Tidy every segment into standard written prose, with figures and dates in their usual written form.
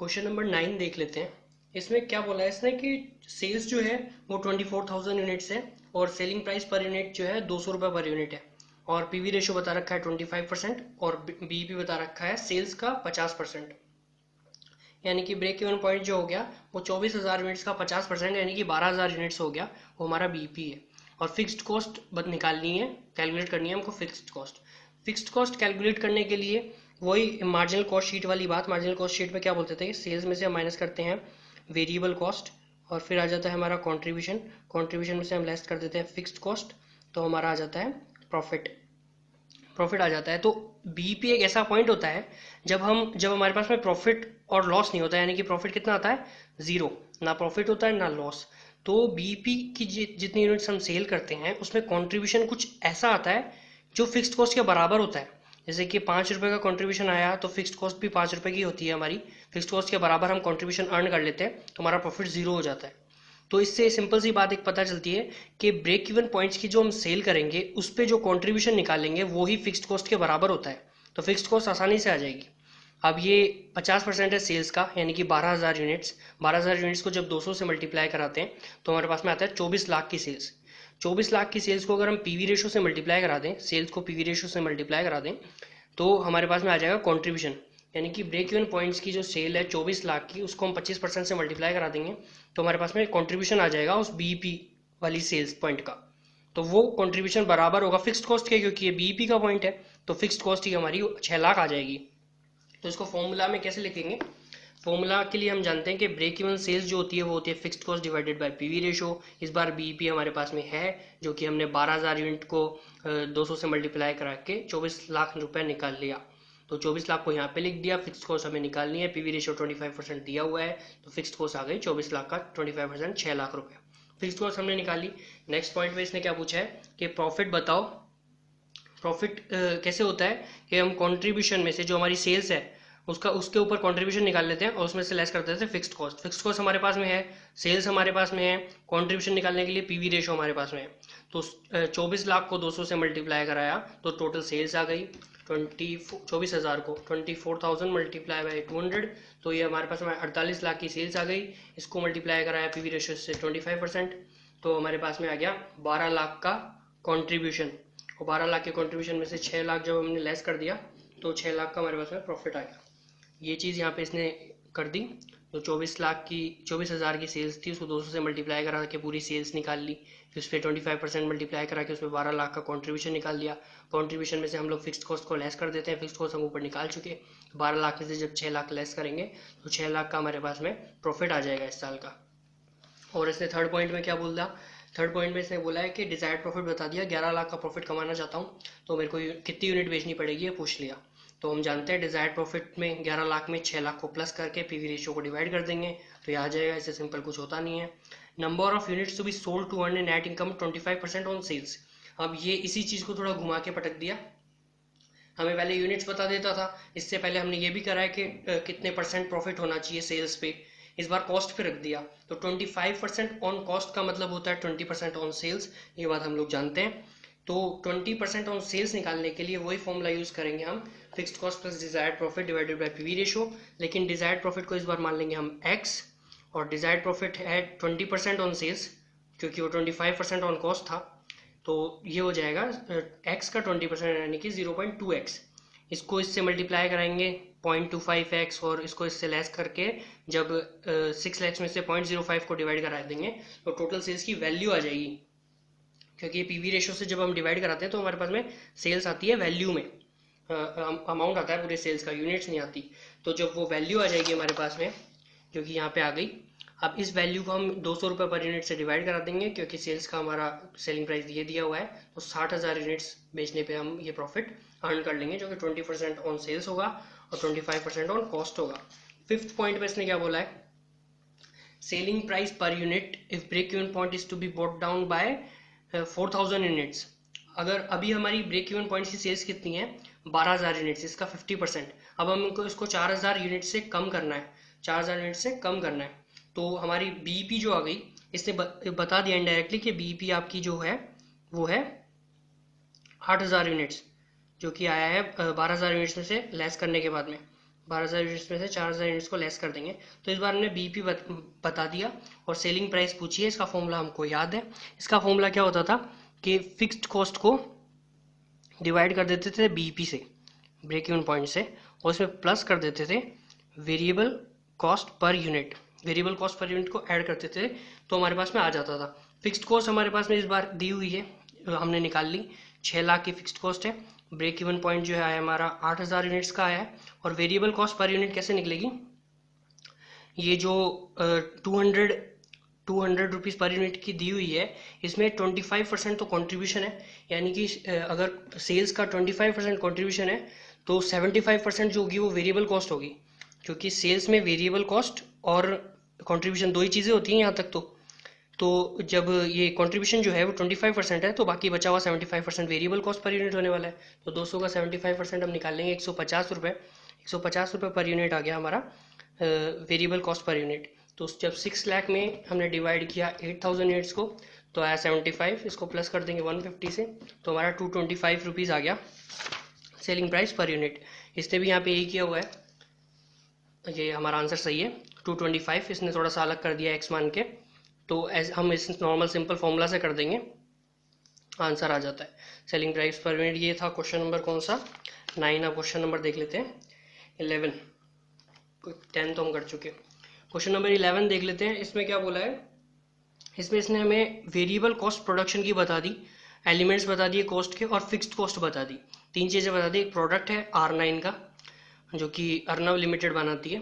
Question number 9 देख लेते हैं। इसमें क्या बोला है इसने कि सेल्स जो है वो 24,000 यूनिट्स है और सेलिंग प्राइस पर यूनिट जो है 200 रुपये पर यूनिट है और पीवी रेशो बता रखा है 25% और बीईपी बता रखा है सेल्स का 50%। यानी कि ब्रेक इवन पॉइंट जो हो गया वो 24,000 यूनिट्स का 50% यानी कि 12,000 यूनिट्स हो गया, वो हमारा बीईपी है। और फिक्स्ड कॉस्ट निकालनी है, कैलकुलेट करनी है हमको fixed cost. Fixed cost calculate करने के लिए वही मार्जिनल कॉस्ट शीट वाली बात, मार्जिनल कॉस्ट शीट में क्या बोलते थे, सेल्स में से हम माइनस करते हैं वेरिएबल कॉस्ट और फिर आ जाता है हमारा कॉन्ट्रीब्यूशन, कॉन्ट्रीब्यूशन में से हम लेस कर देते हैं फिक्स्ड कॉस्ट, तो हमारा आ जाता है प्रॉफिट, प्रॉफिट आ जाता है। तो बीईपी एक ऐसा पॉइंट होता है जब हमारे पास में प्रॉफिट और लॉस नहीं होता है, यानी कि प्रॉफिट कितना आता है, जीरो, ना प्रॉफिट होता है ना लॉस। तो बीईपी की जितनी यूनिट्स हम सेल करते हैं उसमें कंट्रीब्यूशन कुछ ऐसा आता है जो फिक्स्ड कॉस्ट के बराबर होता है। जैसे कि 5 रुपये का कंट्रीब्यूशन आया तो फिक्स्ड कॉस्ट भी 5 रुपये की होती है हमारी, फिक्स्ड कॉस्ट के बराबर हम कंट्रीब्यूशन अर्न कर लेते हैं तो हमारा प्रॉफिट जीरो हो जाता है। तो इससे सिंपल सी बात एक पता चलती है कि ब्रेक इवन पॉइंट्स की जो हम सेल करेंगे उस पर जो कंट्रीब्यूशन निकालेंगे वो ही फिक्स्ड कॉस्ट के बराबर होता है, तो फिक्स्ड कॉस्ट आसानी से आ जाएगी। अब ये 50% है सेल्स का, यानी कि 12,000 यूनिट्स, 12,000 यूनिट्स को जब 200 से मल्टीप्लाई कराते हैं तो हमारे पास में आता है 24 लाख की सेल्स। 24 लाख की सेल्स को अगर हम पीवी रेशो से मल्टीप्लाई करा दें, सेल्स को पीवी रेशो से मल्टीप्लाई करा दें तो हमारे पास में आ जाएगा कॉन्ट्रीब्यूशन, यानी कि ब्रेक इवन पॉइंट्स की जो सेल है 24 लाख की, उसको हम 25% से मल्टीप्लाई करा देंगे तो हमारे पास में कंट्रीब्यूशन आ जाएगा उस बीईपी वाली सेल्स पॉइंट का। तो वो कंट्रीब्यूशन बराबर होगा फिक्स्ड कॉस्ट के, क्योंकि ये बीईपी का पॉइंट है तो फिक्स्ड कॉस्ट ही हमारी 6 लाख आ जाएगी। तो इसको फॉर्मूला में कैसे लिखेंगे, फॉर्मूला के लिए हम जानते हैं कि ब्रेक इवन सेल्स जो होती है वो होती है fixed cost divided by PV ratio. इस बार बीईपी हमारे पास में है जो कि हमने 12,000 यूनिट को 200 से मल्टीप्लाई करा के 24 लाख रुपए निकाल लिया, तो 24 लाख को यहाँ पे लिख दिया। फिक्स्ड कॉस्ट हमें निकालनी है, पीवी रेशो 25% दिया हुआ है तो फिक्स्ड कॉस्ट आ गई 24 लाख का 25% 6 लाख रुपए। फिक्स्ड कॉस्ट हमने निकाली। नेक्स्ट पॉइंट में इसने क्या पूछा है कि प्रॉफिट बताओ। प्रॉफिट कैसे होता है कि हम कंट्रीब्यूशन में से जो हमारी सेल्स है उसके ऊपर कंट्रीब्यूशन निकाल लेते हैं और उसमें से लेस कर देते हैं फिक्स्ड कॉस्ट। फिक्स्ड कॉस्ट हमारे पास में है, सेल्स हमारे पास में है, कंट्रीब्यूशन निकालने के लिए पीवी रेशो हमारे पास में है। तो 24 लाख को 200 से मल्टीप्लाई कराया तो टोटल सेल्स आ गई 24,000 को 24,000 मल्टीप्लाई बाई 200, तो ये हमारे पास में 48 लाख की सेल्स आ गई। इसको मल्टीप्लाई कराया पीवी रेशो से 25%, तो हमारे पास में आ गया 12 लाख का कॉन्ट्रीब्यूशन। और 12 लाख के कंट्रीब्यूशन में से 6 लाख जब हमने लेस कर दिया तो 6 लाख का हमारे पास में प्रॉफिट आ गया। ये चीज़ यहाँ पे इसने कर दी। तो 24,000 की सेल्स थी, उसको 200 से मल्टीप्लाई करा के पूरी सेल्स निकाल ली, फिर उस पर 25% मल्टीप्लाई करा के उसमें 12 लाख का कंट्रीब्यूशन निकाल दिया। कंट्रीब्यूशन में से हम लोग फिक्स्ड कॉस्ट को लेस कर देते हैं, फिक्स्ड कॉस्ट हम ऊपर निकाल चुके। 12 लाख में से जब 6 लाख लेस करेंगे तो 6 लाख का हमारे पास में प्रॉफिट आ जाएगा इस साल का। और इसने थर्ड पॉइंट में क्या बोल दिया, थर्ड पॉइंट में इसने बोला है कि डिजायर्ड प्रॉफिट बता दिया, 11 लाख का प्रॉफिट कमाना चाहता हूँ तो मेरे को कितनी यूनिट बेचनी पड़ेगी ये पूछ लिया। तो हम जानते हैं डिजायर्ड प्रॉफिट में 11 लाख में 6 लाख को प्लस करके पीवी रेशियो को डिवाइड कर देंगे तो ये आ जाएगा। इससे सिंपल कुछ होता नहीं है। Number of units to be sold to earn net income 25% on sales. अब ये इसी चीज़ को थोड़ा घुमा के पटक दिया। हमें पहले यूनिट्स बता देता था, इससे पहले हमने ये भी करा है कि कितने परसेंट प्रॉफिट होना चाहिए सेल्स पे। इस बार कॉस्ट पे रख दिया तो 25% ऑन कॉस्ट का मतलब होता है 20% ऑन सेल्स, ये बात हम लोग जानते हैं। तो 20% ऑन सेल्स निकालने के लिए वही फॉर्मूला यूज करेंगे हम, fixed cost plus desired profit divided by PV ratio. लेकिन डिजायर्ड प्रॉफिट को इस बार मान लेंगे हम x, और डिजायर्ड प्रॉफिट है 20% ऑन सेल्स क्योंकि वो 25% ऑन कॉस्ट था, तो ये हो जाएगा x का 20% यानी कि 0.2x। इसको इससे मल्टीप्लाई कराएंगे 0.25x और इसको इससे लेस करके जब 6 लाख में से 0.05 को डिवाइड करा देंगे तो टोटल सेल्स की वैल्यू आ जाएगी। क्योंकि पीवी रेशो से जब हम डिवाइड कराते हैं तो हमारे पास में सेल्स आती है वैल्यू में, अमाउंट आता है पूरे सेल्स का, यूनिट्स नहीं आती। तो जब वो वैल्यू आ जाएगी हमारे पास में जो कि यहाँ पे आ गई, अब इस वैल्यू को हम 200 रुपये पर यूनिट से डिवाइड करा देंगे क्योंकि सेल्स का हमारा सेलिंग प्राइस ये दिया हुआ है। तो 60,000 यूनिट्स बेचने पे हम ये प्रॉफिट अर्न कर लेंगे जो कि 20% ऑन सेल्स होगा और 25% ऑन कॉस्ट होगा। फिफ्थ पॉइंट पे इसने क्या बोला है, selling price per unit if break even point is to be brought down by 4,000 units. अगर अभी हमारी ब्रेक इवन पॉइंट की सेल्स कितनी है, 12,000 यूनिट्स, इसका 50%। अब हमको इसको 4,000 यूनिट से कम करना है, 4,000 यूनिट से कम करना है। तो हमारी बीईपी जो आ गई, इसने बता दिया इनडायरेक्टली कि बीईपी आपकी जो है वो है 8,000 यूनिट्स, जो कि आया है 12,000 यूनिट्स में से लेस करने के बाद में। 12,000 यूनिट्स में से 4,000 यूनिट्स को लेस कर देंगे। तो इस बार हमने बीईपी बता दिया और सेलिंग प्राइस पूछी है। इसका फॉर्मूला हमको याद है। इसका फॉर्मूला क्या होता था कि फिक्स्ड कॉस्ट को डिवाइड कर देते थे बीईपी से, ब्रेक इवन पॉइंट से, और उसमें प्लस कर देते the variable cost per unit. Variable cost per unit को ऐड करते थे तो हमारे पास में आ जाता था। फिक्स्ड कॉस्ट हमारे पास में इस बार दी हुई है, हमने निकाल ली। 6 लाख की फिक्स्ड कॉस्ट है। ब्रेक इवन पॉइंट जो है हमारा 8,000 यूनिट्स का आया है। और वेरिएबल कॉस्ट पर यूनिट कैसे निकलेगी, ये जो 200 रुपीज़ पर यूनिट की दी हुई है, इसमें 25% तो कंट्रीब्यूशन है। यानी कि अगर सेल्स का 25% कंट्रीब्यूशन है तो 75% जो होगी वो वेरिएबल कॉस्ट होगी, क्योंकि सेल्स में वेरिएबल कॉस्ट और कंट्रीब्यूशन दो ही चीज़ें होती हैं यहाँ तक। तो जब ये कंट्रीब्यूशन जो है वो 25% है तो बाकी बचा हुआ 75% वेरिएबल कॉस्ट पर यूनिट होने वाला है। तो 200 का 75% हम निकाल लेंगे, 150 रुपये। 150 रुपये पर यूनिट आ गया हमारा वेरिएबल कॉस्ट पर यूनिट। तो जब 6 लाख में हमने डिवाइड किया 8,000 यूनिट्स को तो आया 75। इसको प्लस कर देंगे 150 से तो हमारा 225 रुपीज़ आ गया सेलिंग प्राइस पर यूनिट। इसने भी यहाँ पे यही किया हुआ है, ये हमारा आंसर सही है 225। इसने थोड़ा सा अलग कर दिया एक्स मान के, तो हम इस नॉर्मल सिंपल फॉर्मूला से कर देंगे, आंसर आ जाता है सेलिंग प्राइस पर यूनिट। ये था क्वेश्चन नंबर कौन सा 9। अब क्वेश्चन नंबर देख लेते हैं 11। 10 तो हम कर चुके। क्वेश्चन नंबर 11 देख लेते हैं। इसमें क्या बोला है, इसमें इसने हमें वेरिएबल कॉस्ट प्रोडक्शन की बता दी, एलिमेंट्स बता दिए कॉस्ट के, और फिक्स्ड कॉस्ट बता दी। 3 चीज़ें बता दी। एक प्रोडक्ट है R9 का जो कि अर्नव लिमिटेड बनाती है,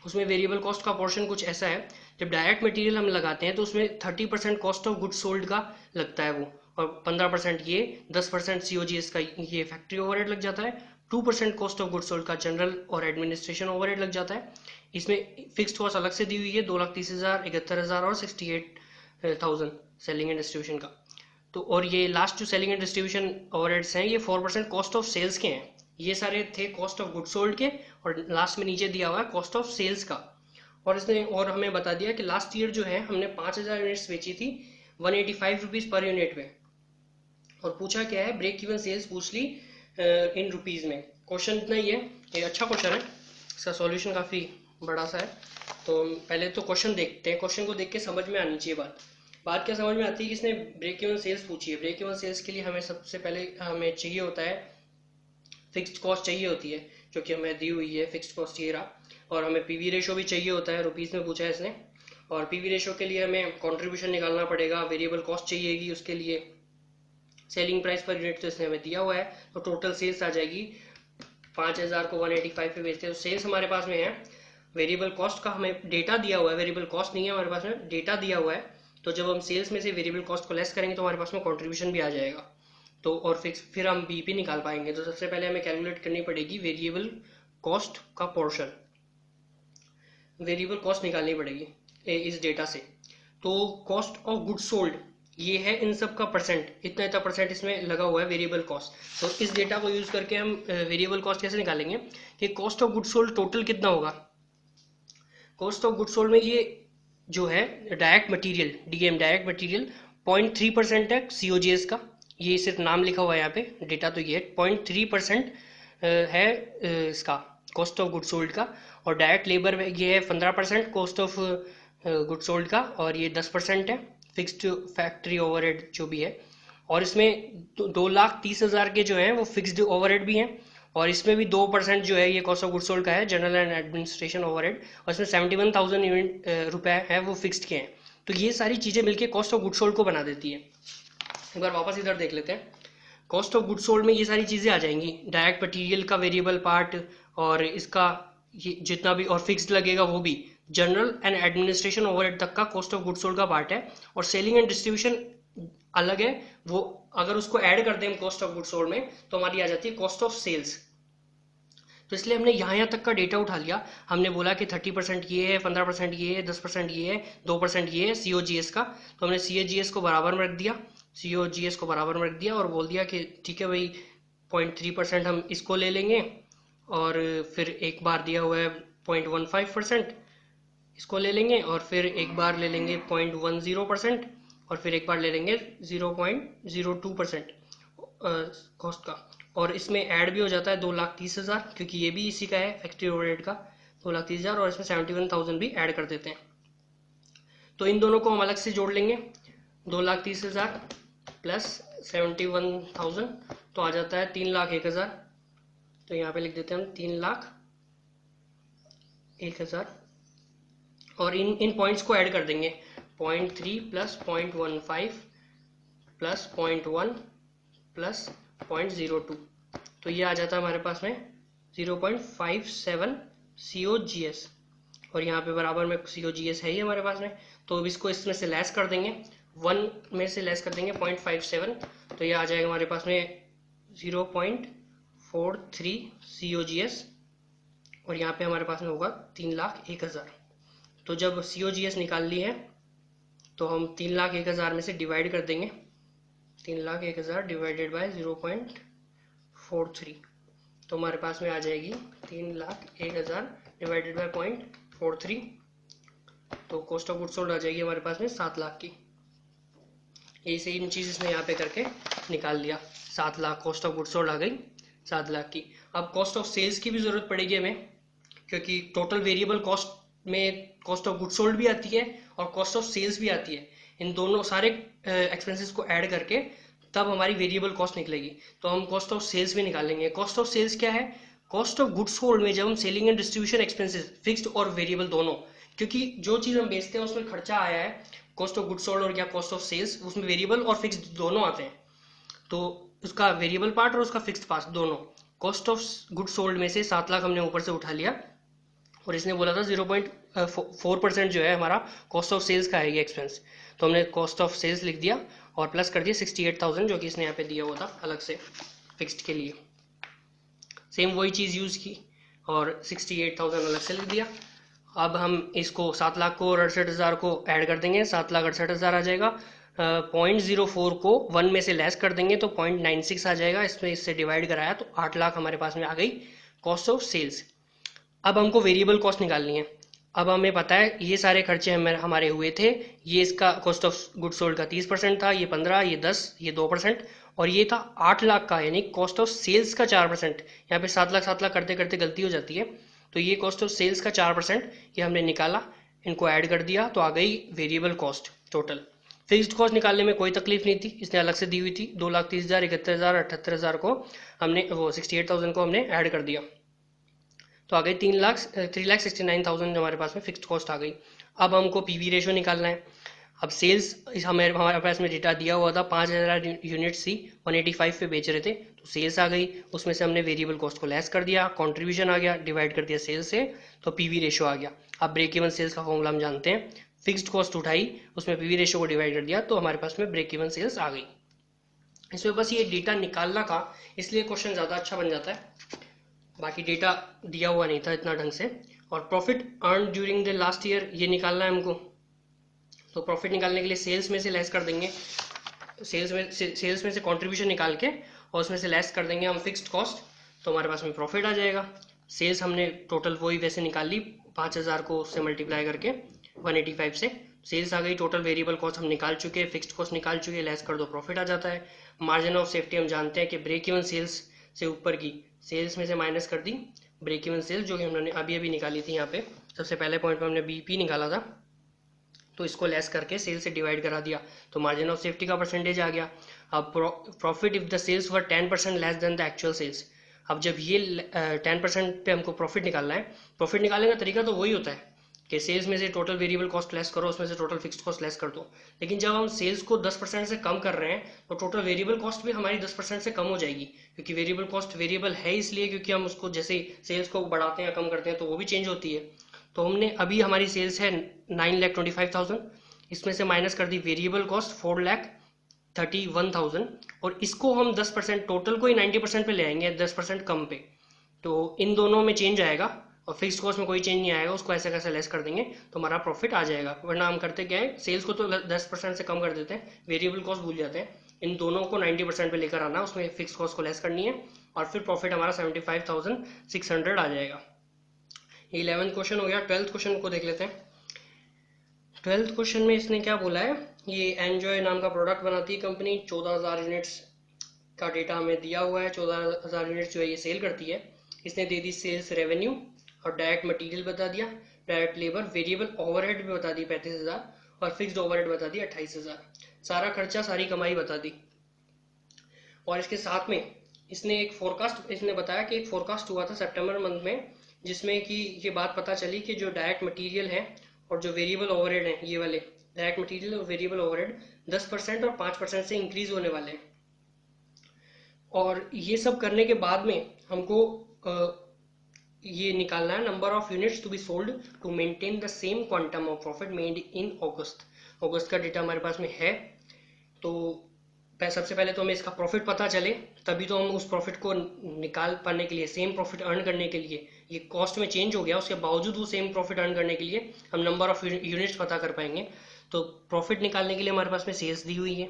उसमें वेरिएबल कॉस्ट का पोर्शन कुछ ऐसा है, जब डायरेक्ट मटेरियल हम लगाते हैं तो उसमें 30% कॉस्ट ऑफ गुड सोल्ड का लगता है वो, और 15% ये, 10% COGS का ये फैक्ट्री ओवरहेड लग जाता है, 2% कॉस्ट ऑफ गुड सोल्ड का जनरल और एडमिनिस्ट्रेशन ओवरहेड लग जाता है। इसमें फिक्स्ड कॉस्ट अलग से दी हुई है 2,30,000, 71,000 और 68,000 सेलिंग एंड डिस्ट्रीब्यूशन का। तो और ये लास्ट जो सेलिंग एंड डिस्ट्रीब्यूशन ओवरहेड्स हैं ये 4% कॉस्ट ऑफ सेल्स के हैं। ये सारे थे कॉस्ट ऑफ गुड सोल्ड के, और लास्ट में नीचे दिया हुआ है कॉस्ट ऑफ सेल्स का। और इसने और हमें बता दिया कि लास्ट ईयर जो है हमने 5,000 यूनिट्स बेची थी 185 रुपीज़ पर यूनिट में, और पूछा क्या है ब्रेक इवन सेल्स पूछ ली इन रुपीज़ में। क्वेश्चन इतना ही है, ये अच्छा क्वेश्चन है, इसका सॉल्यूशन काफ़ी बड़ा सा है। तो पहले तो क्वेश्चन देखते हैं, क्वेश्चन को देख के समझ में आनी चाहिए बात क्या समझ में आती है कि इसने ब्रेक इवन सेल्स पूछी है। ब्रेक इवन सेल्स के लिए हमें सबसे पहले हमें चाहिए होता है फिक्स्ड कॉस्ट चाहिए होती है, जो कि हमें दी हुई है फिक्स्ड कॉस्ट ये रहा, और हमें पीवी रेशो भी चाहिए होता है, रुपीज़ में पूछा है इसने। और पीवी रेशो के लिए हमें कंट्रीब्यूशन निकालना पड़ेगा, वेरिएबल कॉस्ट चाहिएगी उसके लिए, सेलिंग प्राइस पर यूनिट तो इसने हमें दिया हुआ है। तो टोटल सेल्स आ जाएगी 5,000 को 185 पे बेचते हैं तो सेल्स हमारे पास में है। वेरिएबल कॉस्ट का हमें डेटा दिया हुआ है, वेरिएबल कॉस्ट नहीं है हमारे पास में, डेटा दिया हुआ है। तो जब हम सेल्स में से वेरिएबल कॉस्ट को लेस करेंगे तो हमारे पास में कंट्रीब्यूशन भी आ जाएगा, तो और फिर हम बीपी निकाल पाएंगे। तो सबसे पहले हमें कैलकुलेट करनी पड़ेगी वेरिएबल कॉस्ट का पोर्शन, वेरिएबल कॉस्ट निकालनी पड़ेगी इस डेटा से। तो कॉस्ट ऑफ गुड सोल्ड ये है इन सब का परसेंट, इतना इतना परसेंट इसमें लगा हुआ है वेरिएबल कॉस्ट। तो इस डेटा को यूज करके हम वेरिएबल कॉस्ट कैसे निकालेंगे कि cost of good sold total कितना होगा। कॉस्ट ऑफ गुड सोल्ड में ये जो है direct material, DM direct material 0.3% है COGS का, ये सिर्फ नाम लिखा हुआ है यहाँ पे, डेटा तो ये है 0.3% है इसका कॉस्ट ऑफ गुड सोल्ड का। और डायरेक्ट लेबर ये है 15% कॉस्ट ऑफ गुड सोल्ड का, और ये 10% है फिक्स्ड फैक्ट्री ओवरहेड जो भी है। और इसमें 2,30,000 के जो हैं वो फिक्स्ड ओवरहेड भी हैं, और इसमें भी 2% जो है ये कॉस्ट ऑफ गुड सोल्ड का है, जनरल एंड एडमिनिस्ट्रेशन ओवरहेड, और इसमें 71,000 यूनिट रुपए है वो फिक्स्ड के हैं। तो ये सारी चीज़ें मिलके कॉस्ट ऑफ गुड सोल्ड को बना देती है। एक बार वापस इधर देख लेते हैं। कॉस्ट ऑफ गुड सोल्ड में ये सारी चीज़ें आ जाएंगी, डायरेक्ट मटेरियल का वेरिएबल पार्ट, और इसका ये जितना भी और फिक्स्ड लगेगा वो भी, जनरल एंड एडमिनिस्ट्रेशन ओवरहेड तक का कॉस्ट ऑफ गुड सोल्ड का पार्ट है। और सेलिंग एंड डिस्ट्रीब्यूशन अलग है, वो अगर उसको ऐड कर दें हम कॉस्ट ऑफ गुड सोल्ड में तो हमारी आ जाती है कॉस्ट ऑफ सेल्स। तो इसलिए हमने यहाँ तक का डेटा उठा लिया, हमने बोला कि 30% ये है, 15% ये है, 10% ये है, 2% ये है COGS का। तो हमने COGS को बराबर में रख दिया, COGS को बराबर में रख दिया और बोल दिया कि ठीक है भाई 0.3% हम इसको ले लेंगे, और फिर एक बार दिया हुआ है 0.15% इसको ले लेंगे, और फिर एक बार ले लेंगे 0.10%, और फिर एक बार ले लेंगे 0.02% कॉस्ट का। और इसमें ऐड भी हो जाता है 2,30,000, क्योंकि ये भी इसी का है फैक्ट्री ओवरहेड का 2,30,000, और इसमें 71,000 भी ऐड कर देते हैं। तो इन दोनों को हम अलग से जोड़ लेंगे, 2,30,000 प्लस 71,000 तो आ जाता है 3,01,000। तो यहाँ पे लिख देते हैं हम 3,01,000, और इन पॉइंट्स को ऐड कर देंगे, 0.3 प्लस 0.15 प्लस 0.1 प्लस 0.02, तो ये आ जाता है हमारे पास में 0.57 COGS, और यहाँ पे बराबर में COGS है ही हमारे पास में। तो अब इसको इसमें से लेस कर देंगे, 1 में से लेस कर देंगे 0.57, तो ये आ जाएगा हमारे पास में 0.43 COGS, और यहाँ पे हमारे पास में होगा 3,01,000। तो जब COGS निकाल ली है तो हम 3,01,000 में से डिवाइड कर देंगे, 3,01,000 डिवाइडेड बाय 0.43, तो हमारे पास में आ जाएगी 3,01,000 डिवाइडेड बाय 0.43, तो कॉस्ट ऑफ गुड सोल्ड आ जाएगी हमारे पास में 7 लाख की। ये सेम चीज़ इसने यहाँ पे करके निकाल लिया, 7 lakh cost of good sold आ गई 7 लाख की। अब कॉस्ट ऑफ सेल्स की भी ज़रूरत पड़ेगी हमें, क्योंकि टोटल वेरिएबल कॉस्ट में कॉस्ट ऑफ गुड सोल्ड भी आती है और कॉस्ट ऑफ सेल्स भी आती है। इन दोनों सारे एक्सपेंसेस को ऐड करके तब हमारी वेरिएबल कॉस्ट निकलेगी। तो हम कॉस्ट ऑफ सेल्स भी निकालेंगे। कॉस्ट ऑफ सेल्स क्या है? कॉस्ट ऑफ गुड्स सोल्ड में जब हम selling and distribution expenses fixed और वेरिएबल दोनों, क्योंकि जो चीज़ हम बेचते हैं उसमें खर्चा आया है, कॉस्ट ऑफ गुड्स सोल्ड और क्या कॉस्ट ऑफ सेल्स, उसमें वेरिएबल और फिक्स्ड दोनों आते हैं। तो उसका वेरिएबल पार्ट और उसका फिक्स्ड पार्ट दोनों, कॉस्ट ऑफ गुड्स सोल्ड में से 7 लाख हमने ऊपर से उठा लिया, और इसने बोला था 0.4% जो है हमारा कॉस्ट ऑफ सेल्स का है ये एक्सपेंस, तो हमने कॉस्ट ऑफ सेल्स लिख दिया और प्लस कर दिया 68,000 जो कि इसने यहाँ पे दिया हुआ था अलग से फिक्स्ड के लिए। सेम वही चीज़ यूज़ की और 68,000 अलग से लिख दिया। अब हम इसको 7 लाख को और 68,000 को ऐड कर देंगे, 7,68,000 आ जाएगा। 0.04 को 1 में से लेस कर देंगे तो 0.96 आ जाएगा, इसमें इससे डिवाइड कराया तो 8 लाख हमारे पास में आ गई कॉस्ट ऑफ सेल्स। अब हमको वेरिएबल कॉस्ट निकालनी है। अब हमें पता है ये सारे खर्चे हमारे हुए थे, ये इसका कॉस्ट ऑफ गुड सोल्ड का 30% था, ये 15, ये 10, ये 2%, और ये था 8 लाख का, यानी कॉस्ट ऑफ सेल्स का 4%। यहाँ पे 7 लाख करते करते गलती हो जाती है, तो ये कॉस्ट ऑफ सेल्स का 4% ये हमने निकाला, इनको ऐड कर दिया तो आ गई variable cost total. Fixed cost निकालने में कोई तकलीफ नहीं थी, इसने अलग से दी हुई थी। 2,30,000, 71,000, 78,000 को हमने 68,000 को हमने ऐड कर दिया, तो आ गई 3,69,000 जो हमारे पास में फिक्स्ड कॉस्ट आ गई। अब हमको पीवी रेशो निकालना है। अब सेल्स हमारे पास में डेटा दिया हुआ था, 5,000 यूनिट्स थी, 185 पे बेच रहे थे, तो सेल्स आ गई, उसमें से हमने वेरिएबल कॉस्ट को लेस कर दिया, कंट्रीब्यूशन आ गया, डिवाइड कर दिया सेल्स से, तो पीवी रेशो आ गया। अब ब्रेक इवन सेल्स का फॉर्मूला हम जानते हैं, फिक्स्ड कॉस्ट उठाई, उसमें पीवी रेशो को डिवाइड कर दिया, तो हमारे पास में ब्रेक इवन सेल्स आ गई। इसमें बस ये डेटा निकालना था, इसलिए क्वेश्चन ज़्यादा अच्छा बन जाता है, बाकी डेटा दिया हुआ नहीं था इतना ढंग से। और profit earn during the last year ये निकालना है हमको, तो प्रॉफिट निकालने के लिए सेल्स में से लेस कर देंगे, सेल्स में से कंट्रीब्यूशन निकाल के और उसमें से लेस कर देंगे हम फिक्स्ड कॉस्ट, तो हमारे पास में प्रॉफिट आ जाएगा। सेल्स हमने टोटल वही वैसे निकाल ली, 5,000 को उससे मल्टीप्लाई करके 185 से सेल्स आ गई। टोटल वेरिएबल कॉस्ट हम निकाल चुके, फिक्स्ड कॉस्ट निकाल चुके, लेस कर दो प्रॉफिट आ जाता है। मार्जिन ऑफ सेफ्टी हम जानते हैं कि ब्रेक इवन सेल्स से ऊपर की सेल्स में से माइनस कर दी ब्रेक इवन सेल्स, जो कि हमने अभी अभी निकाली थी। यहाँ पे सबसे पहले पॉइंट पे हमने बीपी निकाला था, तो इसको लेस करके सेल्स से डिवाइड करा दिया, तो मार्जिन ऑफ सेफ्टी का परसेंटेज आ गया। अब profit if the sales were 10% less than the actual sales. अब जब ये 10% पे हमको प्रॉफिट निकालना है, प्रॉफिट निकालने का तरीका तो वही होता है कि सेल्स में से टोटल वेरिएबल कॉस्ट लेस करो, उसमें से टोटल फिक्स्ड कॉस्ट लेस कर दो। लेकिन जब हम सेल्स को 10% से कम कर रहे हैं तो टोटल वेरिएबल कॉस्ट भी हमारी 10% से कम हो जाएगी, क्योंकि वेरिएबल कॉस्ट वेरिएबल है इसलिए क्योंकि हम उसको जैसे सेल्स को बढ़ाते हैं कम करते हैं तो वो भी चेंज होती है। तो हमने अभी हमारी सेल्स है 9,25,000, इसमें से माइनस कर दी वेरिएबल कॉस्ट 4,31,000, और इसको हम 10% टोटल को ही 90% पे ले आएंगे, 10% कम पे, तो इन दोनों में चेंज आएगा और फिक्स्ड कॉस्ट में कोई चेंज नहीं आएगा, उसको ऐसे कैसे लेस कर देंगे तो हमारा प्रॉफिट आ जाएगा। वरना हम करते क्या है, सेल्स को तो 10% से कम कर देते हैं, वेरिएबल कॉस्ट भूल जाते हैं, इन दोनों को 90% पे लेकर आना, उसमें फिक्स्ड कॉस्ट को लेस करनी है और फिर प्रॉफिट हमारा 75,600 आ जाएगा। 11th क्वेश्चन हो गया। 12th क्वेश्चन को देख लेते हैं। 12th क्वेश्चन में इसने क्या बोला है, ये एंजॉय नाम का प्रोडक्ट बनाती है कंपनी, 14,000 यूनिट्स का डेटा हमें दिया हुआ है, 14,000 यूनिट जो है ये सेल करती है। इसने दे दी सेल्स रेवेन्यू और डायरेक्ट मटेरियल बता दिया, डायरेक्ट लेबर, वेरिएबल ओवरहेड भी बता दी 35,000 और फिक्स्ड ओवरहेड बता दी 28,000। सारा खर्चा सारी कमाई बता दी। और इसके साथ में इसने एक फोरकास्ट, इसने बताया कि एक फोरकास्ट हुआ था सितंबर मंथ में, जिसमें कि ये बात पता चली कि जो डायरेक्ट मटेरियल है और जो वेरिएबल ओवरहेड है, ये वाले डायरेक्ट मटेरियल और वेरिएबल ओवरहेड 10% और 5% से इंक्रीज होने वाले हैं। और ये सब करने के बाद में हमको ये निकालना है number of units to be sold to maintain the same quantum of profit made in August. अगस्त का डेटा हमारे पास में है, तो सबसे पहले तो हमें इसका प्रॉफिट पता चले, तभी तो हम उस प्रॉफिट को निकाल पाने के लिए, सेम प्रॉफिट अर्न करने के लिए, ये कॉस्ट में चेंज हो गया उसके बावजूद वो सेम प्रॉफिट अर्न करने के लिए हम नंबर ऑफ यूनिट्स पता कर पाएंगे। तो प्रॉफिट निकालने के लिए हमारे पास में सेल्स दी हुई है,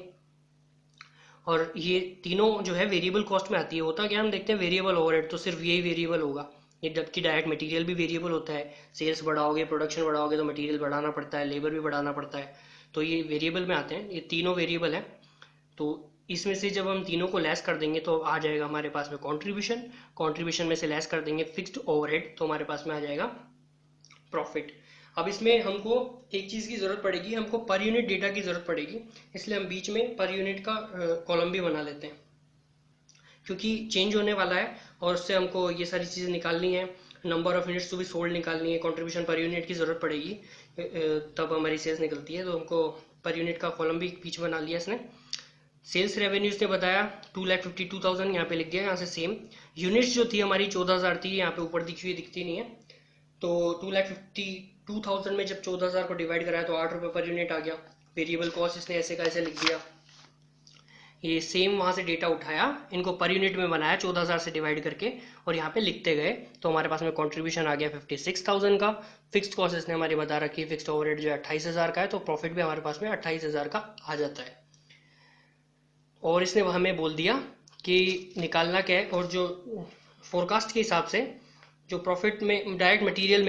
और ये तीनों जो है वेरिएबल कॉस्ट में आती है। होता क्या, हम देखते हैं वेरिएबल ओवरहेड तो सिर्फ यही वेरिएबल होगा, ये जबकि डायरेक्ट मटेरियल भी वेरिएबल होता है। सेल्स बढ़ाओगे, प्रोडक्शन बढ़ाओगे तो मटेरियल बढ़ाना पड़ता है, लेबर भी बढ़ाना पड़ता है, तो ये वेरिएबल में आते हैं, ये तीनों वेरिएबल है। तो इसमें से जब हम तीनों को लेस कर देंगे तो आ जाएगा हमारे पास में कंट्रीब्यूशन, कंट्रीब्यूशन में से लेस कर देंगे फिक्स्ड ओवरहेड, तो हमारे पास में आ जाएगा प्रॉफिट। अब इसमें हमको एक चीज़ की ज़रूरत पड़ेगी, हमको पर यूनिट डेटा की ज़रूरत पड़ेगी, इसलिए हम बीच में पर यूनिट का कॉलम भी बना लेते हैं, क्योंकि चेंज होने वाला है और उससे हमको ये सारी चीज़ें निकालनी है, number of units to be sold निकालनी है, कंट्रीब्यूशन पर यूनिट की ज़रूरत पड़ेगी, तब हमारी सेल्स निकलती है। तो हमको पर यूनिट का कॉलम भी बीच बना लिया इसने। सेल्स रेवेन्यूज ने बताया 2,52,000, यहाँ पे लिख दिया, यहाँ से सेम। यूनिट्स जो थी हमारी 14,000 थी, यहाँ पे ऊपर दिखी हुई दिखती नहीं है, तो 2,52,000 में जब 14,000 को डिवाइड कराया तो 8 रुपये पर यूनिट आ गया। वेरिएबल कॉस्ट इसने ऐसे का ऐसे लिख दिया, ये सेम वहाँ से डेटा उठाया, इनको पर यूनिट में बनाया 14,000 से डिवाइड करके और यहाँ पे लिखते गए, तो हमारे पास में कंट्रीब्यूशन आ गया 56,000 का। फिक्स्ड कॉस्ट इसने हमारी बता रखी है, फिक्स्ड ओवरहेड जो है 28,000 का है, तो प्रॉफिट भी हमारे पास में 28,000 का आ जाता है। और इसने हमें बोल दिया कि निकालना क्या है, और जो फोरकास्ट के हिसाब से जो प्रॉफिट में डायरेक्ट मटेरियल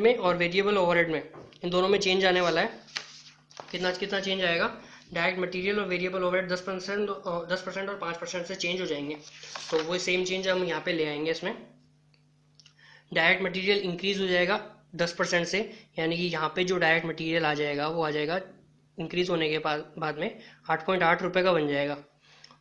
में और वेरिएबल ओवरहेड में, इन दोनों में चेंज आने वाला है। कितना चेंज आएगा, डायरेक्ट मटेरियल और वेरिएबल ओवरहेड 10% और 5% से चेंज हो जाएंगे, तो वो सेम चेंज हम यहाँ पे ले आएंगे। इसमें डायरेक्ट मटेरियल इंक्रीज हो जाएगा 10% से, यानी कि यहाँ पे जो डायरेक्ट मटेरियल आ जाएगा वो आ जाएगा इंक्रीज होने के बाद में 8.8 रुपये का बन जाएगा।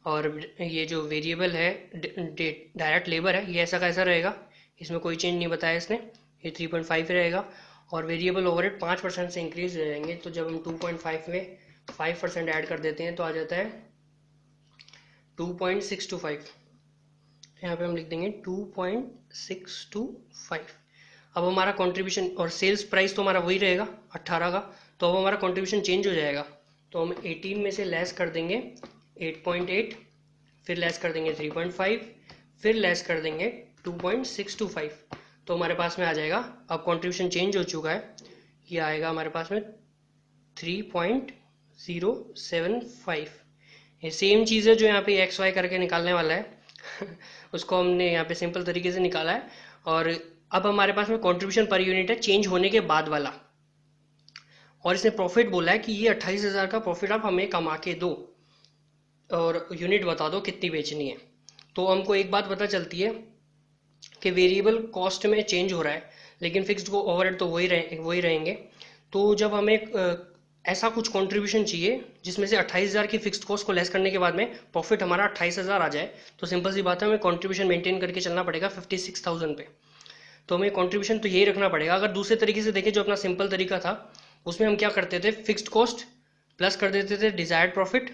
और ये जो वेरिएबल है डायरेक्ट लेबर है, ये ऐसा कैसा रहेगा, इसमें कोई चेंज नहीं बताया इसने, ये 3.5 रहेगा। और वेरिएबल ओवरहेड 5% से इंक्रीज हो जाएंगे, तो जब हम 2.5 में 5% ऐड कर देते हैं तो आ जाता है 2.625, यहाँ पे हम लिख देंगे 2.625। अब हमारा कंट्रीब्यूशन और सेल्स प्राइस तो हमारा वही रहेगा 18 का, तो अब हमारा कंट्रीब्यूशन चेंज हो जाएगा, तो हम 18 में से लेस कर देंगे 8.8, फिर लेस कर देंगे 3.5, फिर लेस कर देंगे 2.625, तो हमारे पास में आ जाएगा, अब कंट्रीब्यूशन चेंज हो चुका है, ये आएगा हमारे पास में 3.075। ये सेम चीज़ है जो यहाँ पे एक्स वाई करके निकालने वाला है उसको हमने यहाँ पे सिंपल तरीके से निकाला है। और अब हमारे पास में कंट्रीब्यूशन पर यूनिट है चेंज होने के बाद वाला, और इसने प्रॉफिट बोला है कि ये 28,000 का प्रॉफिट आप हमें कमा के दो और यूनिट बता दो कितनी बेचनी है। तो हमको एक बात पता चलती है कि वेरिएबल कॉस्ट में चेंज हो रहा है, लेकिन फिक्स्ड को ओवरहेड तो वही रहेंगे। तो जब हमें ऐसा कुछ कंट्रीब्यूशन चाहिए जिसमें से 28,000 की फिक्स्ड कॉस्ट को लेस करने के बाद में प्रॉफिट हमारा 28,000 आ जाए, तो सिंपल सी बात है, हमें कंट्रीब्यूशन मेंटेन करके चलना पड़ेगा 56,000 पे। तो हमें कंट्रीब्यूशन तो यही रखना पड़ेगा। अगर दूसरे तरीके से देखें, जो अपना सिंपल तरीका था, उसमें हम क्या करते थे, फिक्स्ड कॉस्ट प्लस कर देते थे डिजायर्ड प्रॉफिट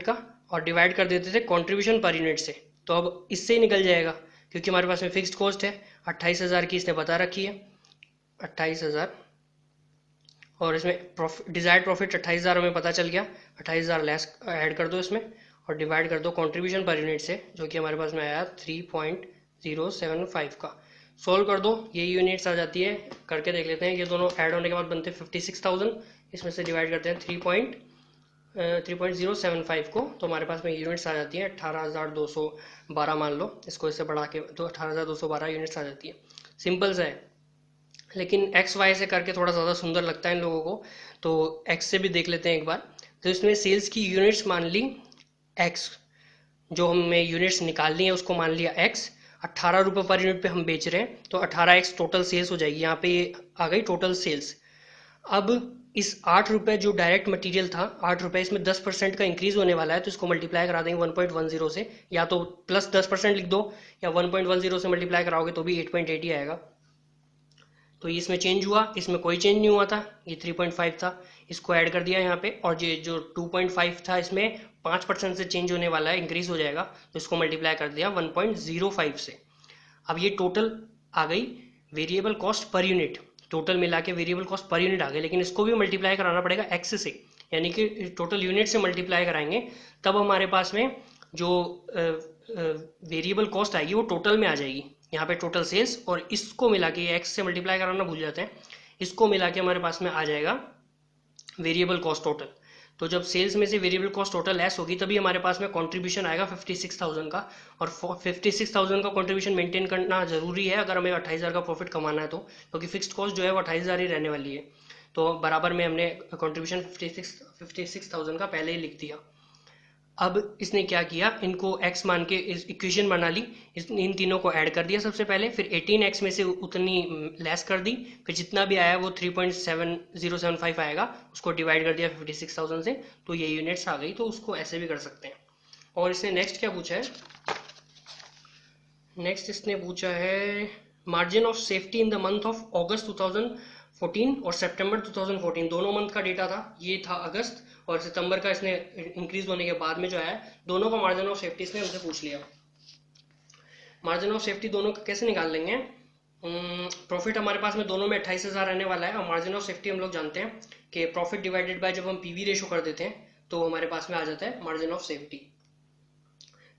का, और डिवाइड कर देते थे कंट्रीब्यूशन पर यूनिट से। तो अब इससे ही निकल जाएगा, क्योंकि हमारे पास में फिक्स्ड कॉस्ट है 28,000 की, इसने बता रखी है 28,000, और इसमें डिजायर्ड प्रॉफिट 28,000 हमें पता चल गया, 28,000 लेस ऐड कर दो इसमें और डिवाइड कर दो कंट्रीब्यूशन पर यूनिट से, जो कि हमारे पास में आया 3.075 का। सोल्व कर दो, ये यूनिट्स आ जाती है, करके देख लेते हैं। ये दोनों ऐड होने के बाद बनते हैं 56,000, इसमें से डिवाइड करते हैं 3.075 को, तो हमारे पास में यूनिट्स आ जाती है 18,212 मान लो, इसको इससे बढ़ा के तो 18,212 यूनिट्स आ जाती है। सिंपल सा है, लेकिन एक्स वाई से करके थोड़ा ज़्यादा सुंदर लगता है इन लोगों को, तो एक्स से भी देख लेते हैं एक बार। तो इसमें सेल्स की यूनिट्स मान ली एक्स, जो हमें यूनिट्स निकालनी है उसको मान लिया एक्स, 18 रुपये पर यूनिट पे हम बेच रहे हैं, तो 18x टोटल सेल्स हो जाएगी। यहाँ पे ये आ गई टोटल सेल्स। अब इस 8 रुपये जो डायरेक्ट मटेरियल था, 8 रुपये, इसमें 10% का इंक्रीज होने वाला है, तो इसको मल्टीप्लाई करा देंगे 1.10 से, या तो प्लस 10% लिख दो, या 1.10 से मल्टीप्लाई कराओगे तो भी 8.8 ही आएगा। तो ये इसमें चेंज हुआ, इसमें कोई चेंज नहीं हुआ था, ये 3.5 था, इसको ऐड कर दिया यहाँ पे, और ये जो 2.5 था इसमें 5% से चेंज होने वाला है, इंक्रीज हो जाएगा, तो इसको मल्टीप्लाई कर दिया 1.05 से। अब ये टोटल आ गई variable cost per unit, total मिला के वेरिएबल कॉस्ट पर यूनिट आ गई, लेकिन इसको भी मल्टीप्लाई कराना पड़ेगा एक्स से, यानी कि टोटल यूनिट से मल्टीप्लाई कराएंगे, तब हमारे पास में जो वेरिएबल कॉस्ट आएगी वो टोटल में आ जाएगी। यहाँ पे टोटल सेल्स और इसको मिला के, एक्स से मल्टीप्लाई कराना भूल जाते हैं, इसको मिला के हमारे पास में आ जाएगा वेरिएबल कॉस्ट टोटल। तो जब सेल्स में से वेरिएबल कॉस्ट टोटल लेस होगी तभी हमारे पास में कंट्रीब्यूशन आएगा 56,000 का, और 56,000 का कंट्रीब्यूशन मेंटेन करना जरूरी है अगर हमें 28,000 का प्रॉफिट कमाना है, तो क्योंकि फिक्स्ड कॉस्ट जो है वो 28,000 ही रहने वाली है, तो बराबर में हमने कंट्रीब्यूशन 56,000 का पहले ही लिख दिया। अब इसने क्या किया, इनको x मान के इस इक्वेशन बना ली, इन तीनों को ऐड कर दिया सबसे पहले, फिर 18x में से उतनी लेस कर दी, फिर जितना भी आया वो 3.7075 आएगा, उसको डिवाइड कर दिया 56,000 से, तो ये यूनिट्स आ गई। तो उसको ऐसे भी कर सकते हैं। और इसने नेक्स्ट क्या पूछा है, नेक्स्ट इसने पूछा है margin of safety in the month of अगस्त 2014 और सितंबर 2014, दोनों मंथ का डेटा था, ये था अगस्त, और सितंबर का इसने इंक्रीज होने के बाद में जो है, दोनों का मार्जिन ऑफ सेफ्टी इसने हमसे पूछ लिया। मार्जिन ऑफ सेफ्टी दोनों का कैसे निकाल लेंगे, प्रॉफिट हमारे पास में दोनों में 28,000 रहने वाला है, और मार्जिन ऑफ सेफ्टी हम लोग जानते हैं कि प्रॉफिट डिवाइडेड बाय जब हम पीवी रेशो कर देते हैं तो हमारे पास में आ जाता है margin of safety.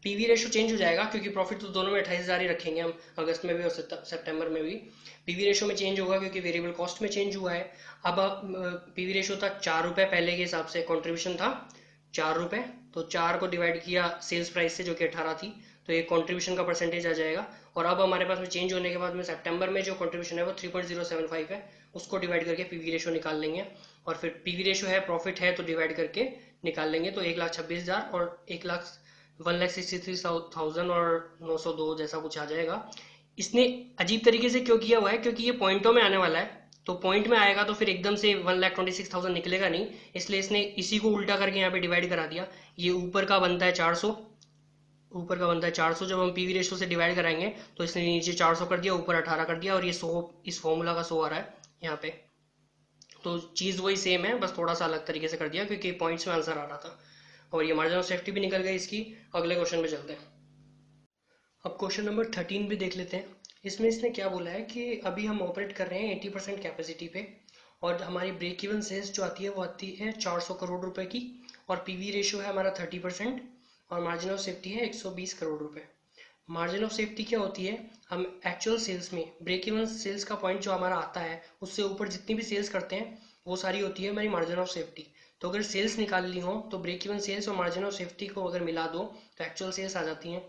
PV ratio change हो जाएगा क्योंकि प्रॉफिट तो दोनों में 28,000 ही रखेंगे हम, अगस्त में भी और सितंबर में भी। पीवी रेशो में चेंज होगा क्योंकि वेरिएबल कॉस्ट में चेंज हुआ है। अब पीवी रेशो था 4 रुपये, पहले के हिसाब से कंट्रीब्यूशन था 4 रुपये, तो 4 को डिवाइड किया सेल्स प्राइस से जो कि 18 थी, तो ये कंट्रीब्यूशन का परसेंटेज आ जाएगा। और अब हमारे पास में चेंज होने के बाद में सितंबर में जो कंट्रीब्यूशन है वो 3.075 है, उसको डिवाइड करके पीवी रेशो निकाल लेंगे, और फिर पीवी रेशो है प्रॉफिट है तो डिवाइड करके निकाल लेंगे, तो 1,26,000 और 1,63,000 और 902 जैसा कुछ आ जाएगा। इसने अजीब तरीके से क्यों किया हुआ है, क्योंकि ये पॉइंटों में आने वाला है, तो पॉइंट में आएगा तो फिर एकदम से 1,26,000 निकलेगा नहीं, इसलिए इसने इसी को उल्टा करके यहाँ पे डिवाइड करा दिया। ये ऊपर का बनता है 400, ऊपर का बनता है 400, जब हम पीवी रेशो से डिवाइड कराएंगे तो इसने नीचे 400 कर दिया, ऊपर 18 कर दिया, और ये 100 इस फॉर्मूला का 100 आ रहा है यहाँ पे। तो चीज़ वही सेम है, बस थोड़ा सा अलग तरीके से कर दिया क्योंकि पॉइंट्स में आंसर आ रहा था। और ये मार्जिन ऑफ सेफ्टी भी निकल गई इसकी। अगले क्वेश्चन पे चलते हैं। अब क्वेश्चन नंबर 13 भी देख लेते हैं। इसमें इसने क्या बोला है कि अभी हम ऑपरेट कर रहे हैं 80% कैपेसिटी पे, और हमारी ब्रेक इवन सेल्स जो आती है वो आती है 400 करोड़ रुपए की, और पीवी रेशियो है हमारा 30%, और मार्जिन ऑफ सेफ्टी है 120 करोड़ रुपए। मार्जिन ऑफ सेफ्टी क्या होती है, हम एक्चुअल सेल्स में ब्रेक इवन सेल्स का पॉइंट जो हमारा आता है उससे ऊपर जितनी भी सेल्स करते हैं वो सारी होती है हमारी मार्जिन ऑफ सेफ्टी। तो अगर सेल्स निकाल ली हो तो ब्रेक इवन सेल्स और मार्जिन ऑफ सेफ्टी को अगर मिला दो तो एक्चुअल सेल्स आ जाती हैं।